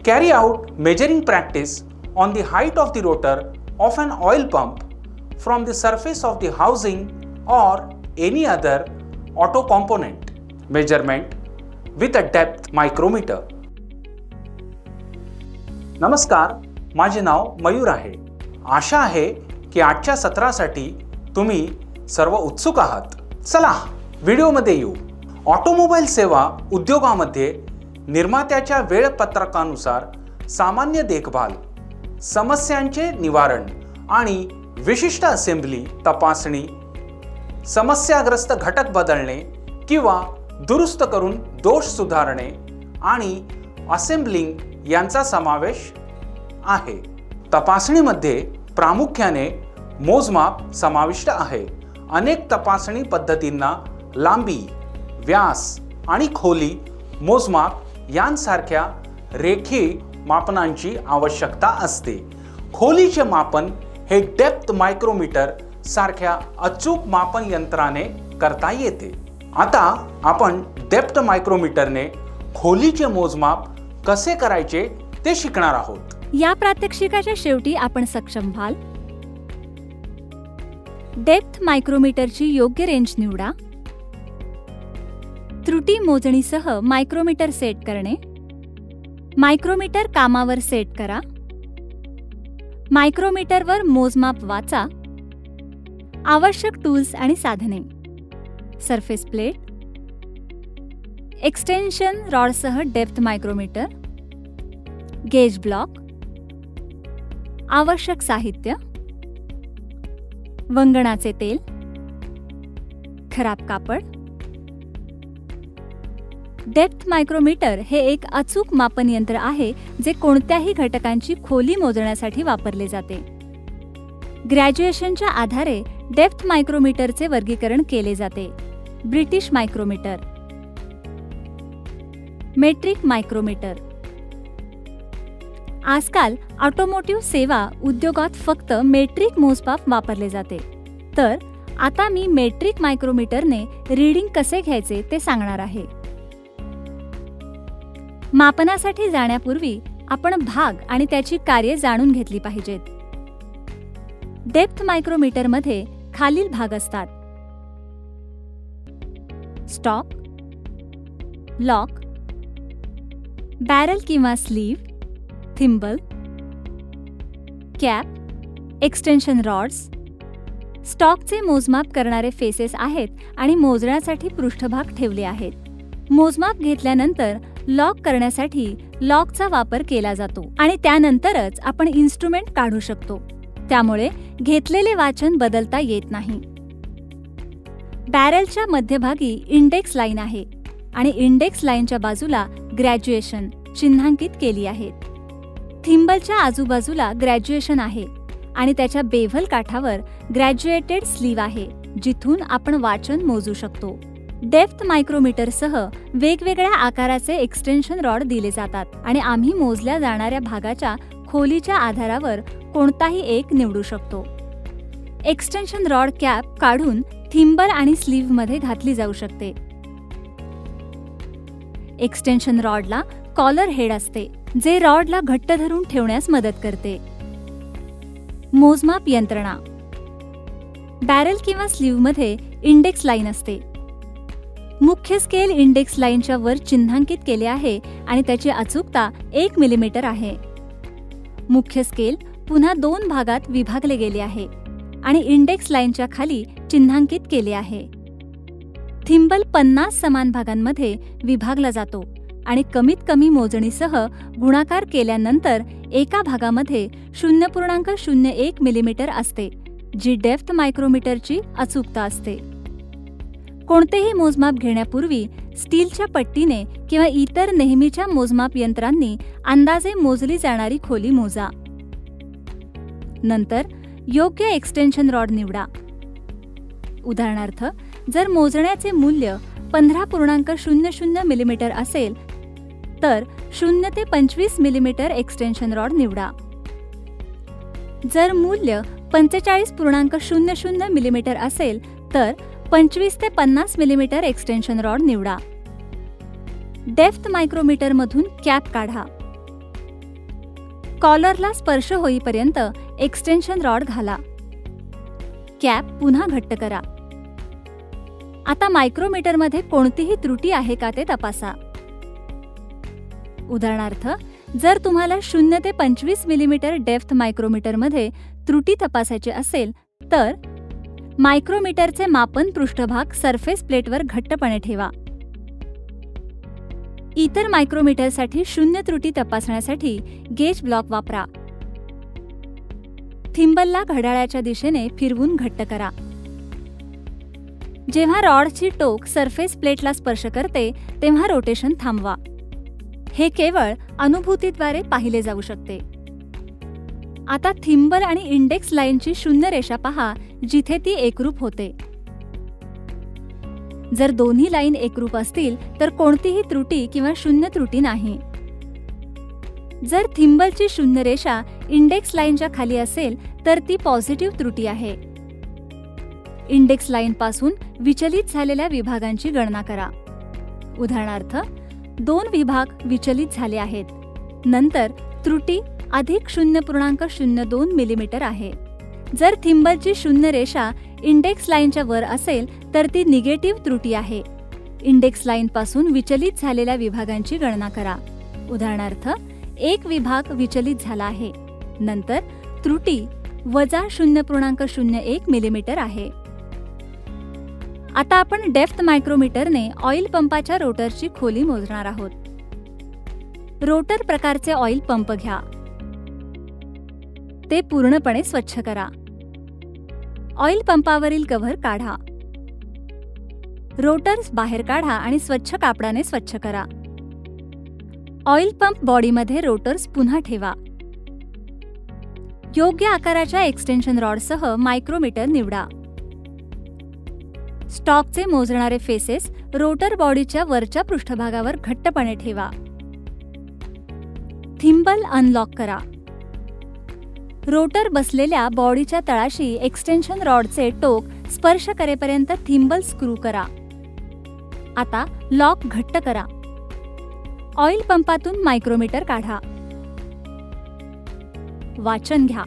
Carry out measuring practice on the height of the rotor of an oil pump from the surface of the housing or any other auto component. Measurement with a depth micrometer. नमस्कार, माझे नाव मयूर आहे. आशा आहे की आजच्या सत्रासाठी तुम्ही सर्व उत्सुक आहात. चला व्हिडिओमध्ये येऊ. ऑटोमोबाईल सेवा उद्योगामध्ये निर्मात्याच्या वेळपत्रकानुसार सामान्य देखभाल, समस्यांचे निवारण आणि विशिष्ट असेंब्ली तपासणी, समस्याग्रस्त घटक बदलणे किंवा दुरुस्त करून दोष सुधारणे आणि असेंब्लिंग यांचा समावेश आहे. तपासणीमध्ये प्रामुख्याने मोजमाप समाविष्ट आहे. अनेक तपासणी पद्धतींना लांबी, व्यास आणि खोली मोजमाप यांसारख्या रेखीय मापनांची आवश्यकता असते. खोलीचे मापन हे डेप्थ मायक्रोमीटर सारख्या अचूक मापन यंत्राने करता येते. आता आपण डेप्थ मायक्रोमीटरने खोलीचे मोजमाप कसे करायचे ते शिकणार आहोत. या प्रात्यक्षिकाच्या शेवटी आपण सक्षम व्हाल. डेप्थ मायक्रोमीटरची योग्य रेंज निवडा. त्रुटी मोजणीसह मायक्रोमीटर सेट करणे. मायक्रोमीटर कामावर सेट करा. मायक्रोमीटरवर मोजमाप वाचा. आवश्यक टूल्स आणि साधने: सरफेस प्लेट, एक्सटेन्शन रॉडसह डेप्थ मायक्रोमीटर, गेज ब्लॉक, आवश्यक साहित्य, वंगणाचे तेल, खराब कापड. डेप्थ मायक्रोमीटर हे एक अचूक मापन यंत्र आहे जे कोणत्याही घटकांची खोली मोजण्यासाठी वापरले जाते. ग्रॅज्युएशनच्या आधारे डेप्थ मायक्रोमीटरचे वर्गीकरण केले जाते. British micrometer, metric micrometer. आजकाल ऑटोमोटिव्ह सेवा उद्योगात फक्त मेट्रिक मोजमाप वापरले जाते. तर आता मी मेट्रिक मायक्रोमीटरने रीडिंग कसे घ्यायचे ते सांगणार आहे. मापनासाठी जाण्यापूर्वी आपण भाग आणि त्याची कार्ये जाणून घेतली पाहिजेत. डेप्थ मायक्रोमीटरमध्ये खालील भाग असतात: स्टॉक, लॉक, बॅरल किंवा sleeve, thimble, cap, extension rods. स्टॉकचे मोजमाप करणारे फेसेस आहेत आणि मोजण्यासाठी पृष्ठभाग ठेवले आहेत. मोजमाप घेतल्यानंतर लॉक करण्यासाठी लॉकचा वापर केला जातो आणि त्यानंतरच आपण इन्स्ट्रुमेंट काढू शकतो. त्यामुळे घेतलेले वाचन बदलता येत नाही. बॅरेलच्या मध्यभागी इंडेक्स लाईन आहे आणि इंडेक्स लाईनच्या बाजूला ग्रॅज्युएशन चिन्हांकित केली आहेत. थिम्बलच्या आजूबाजूला ग्रॅज्युएशन आहे आणि त्याच्या बेव्हल काठावर ग्रॅज्युएटेड स्लीव्ह आहे जिथून आपण वाचन मोजू शकतो. डेप्थ मायक्रोमीटरसह वेगवेगळ्या आकाराचे एक्सटेन्शन रॉड दिले जातात आणि आम्ही मोजल्या जाणाऱ्या भागाच्या खोलीच्या आधारावर कोणताही एक निवडू शकतो. एक्सटेन्शन रॉड कॅप काढून थिम्बल आणि स्लीव्हमध्ये घातली जाऊ शकते. एक्सटेन्शन रॉडला कॉलर हेड असते जे रॉडला घट्ट धरून ठेवण्यास मदत करते. मोजमाप यंत्रणा: बॅरल किंवा स्लीव्हमध्ये इंडेक्स लाईन असते. मुख्य स्केल इंडेक्स लाईनच्या वर चिन्हांकित केले आहे आणि त्याची अचूकता 1 मिलीमीटर आहे. मुख्य स्केल पुन्हा 2 भागात विभागले गेले आहे आणि इंडेक्स लाईनच्या खाली चिन्हांकित केले आहे. थिम्बल 50 समान भागांमध्ये विभागला जातो आणि कमीत कमी मोजणीसह गुणाकार केल्यानंतर एका भागामध्ये 0.01 मिलीमीटर असते, जी डेप्थ मायक्रोमीटरची अचूकता असते. कोणतेही मोजमाप घेण्यापूर्वी स्टीलच्या पट्टीने किंवा इतर नेहमीच्या मोजमाप यंत्रांनी अंदाजे मोजली जाणारी खोली मोजा. नंतर योग्य एक्सटेन्शन रॉड निवडा. उदाहरणार्थ, जर मोजण्याचे मूल्य 15.00 मिलीमीटर असेल तर 0 ते 25 मिलीमीटर एक्सटेन्शन रॉड निवडा. जर मूल्य 45.00 मिलीमीटर असेल तर 25 ते 50 मिलीमीटर एक्सटेन्शन रॉड निवडा. डेप्थ मायक्रोमीटरमधून कॅप काढा. कॉलरला स्पर्श होईपर्यंत एक्सटेन्शन रॉड घाला. कॅप पुन्हा घट्ट करा. आता मायक्रोमीटरमध्ये कोणतीही त्रुटी आहे का ते तपासा. उदाहरणार्थ, जर तुम्हाला 0 ते 25 मिलीमीटर डेप्थ मायक्रोमीटरमध्ये त्रुटी तपासायची असेल तर मायक्रोमीटरचे मापन पृष्ठभाग सरफेस प्लेटवर घट्टपणे ठेवा. इतर मायक्रोमीटरसाठी 0 त्रुटी तपासण्यासाठी गेज ब्लॉक वापरा. थिंबलला घड्याळाच्या दिशेने फिरवून घट्ट करा. जेव्हा रॉडची टोक सरफेस प्लेटला स्पर्श करते तेव्हा रोटेशन थांबवा. हे केवळ अनुभूतीद्वारे पाहिले जाऊ शकते. आता थिंबल आणि इंडेक्स लाईनची 0 रेषा पहा जिथे ती एकरूप होते. जर दोन्ही लाईन एकरूप असतील तर कोणतीही त्रुटी किंवा 0 त्रुटी नाही. जर थिंबलची 0 रेषा इंडेक्स लाईनच्या खाली असेल तर ती पॉझिटिव्ह त्रुटी आहे. इंडेक्स लाईनपासून विचलित झालेल्या विभागांची गणना करा. उदाहरणार्थ, 2 विभाग विचलित झाले आहेत. नंतर त्रुटी अधिक 0.02 मिलीमीटर आहे. जर थिंबलची 0 रेषा इंडेक्स लाईनच्या वर असेल तर ती निगेटिव्ह त्रुटी आहे. इंडेक्स लाईनपासून विचलित झालेल्या विभागांची गणना करा. उदाहरणार्थ, 1 विभाग विचलित झाला आहे. नंतर त्रुटी वजा 0.01 मिलीमीटर आहे. आता आपण डेप्थ मायक्रोमीटरने ऑइल पंपाच्या रोटरची खोली मोजणार आहोत. रोटर प्रकारचे ऑइल पंप घ्या. ते पूर्णपणे स्वच्छ करा. ऑइल पंपावरील कव्हर काढा. रोटर्स बाहेर काढा आणि स्वच्छ कापडाने स्वच्छ करा. ऑइल पंप बॉडीमध्ये रोटर्स पुन्हा ठेवा. योग्य आकाराच्या एक्सटेन्शन रॉडसह मायक्रोमीटर निवडा. स्टॉकचे मोजणारे फेसेस रोटर बॉडीच्या वरच्या पृष्ठभागावर घट्टपणे ठेवा. थिंबल अनलॉक करा. रोटर बसलेल्या बॉडीच्या तळाशी एक्सटेन्शन रॉडचे टोक स्पर्श करेपर्यंत थिंबल स्क्रू करा. आता लॉक घट्ट करा. ऑइल पंपातून मायक्रोमीटर काढा. वाचन घ्या.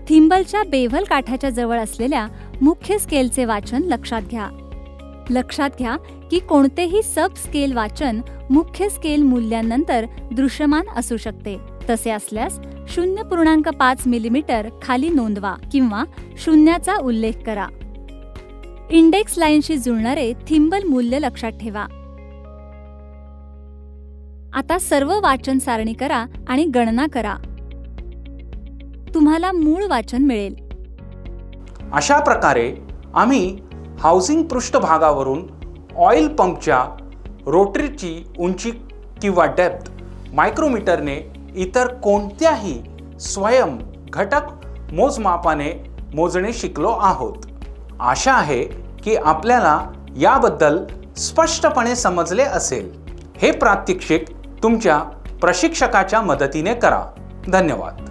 थिंबलच्या बेव्हल काठाच्या जवळ असलेल्या मुख्य स्केलचे वाचन लक्षात घ्या. लक्षात घ्या की कोणतेही सब स्केल वाचन मुख्य स्केल मूल्यांनंतर दृश्यमान असू शकते. तसे असल्यास 0.5 मिलीमीटर खाली नोंदवा किंवा 0चा उल्लेख करा. इंडेक्स लाईनशी जुळणारे थिंबल मूल्य लक्षात ठेवा. आता सर्व वाचन सारणी करा आणि गणना करा. तुम्हाला मूळ वाचन मिळेल. अशा प्रकारे आम्ही हाऊसिंग पृष्ठभागावरून ऑइल पंपच्या रोटरीची उंची किंवा डेप्थ मायक्रोमीटरने इतर कोणत्याही स्वयं घटक मोजमापाने मोजणे शिकलो आहोत. आशा आहे की आपल्याला याबद्दल स्पष्टपणे समजले असेल. हे प्रात्यक्षिक तुमच्या प्रशिक्षकाच्या मदतीने करा. धन्यवाद.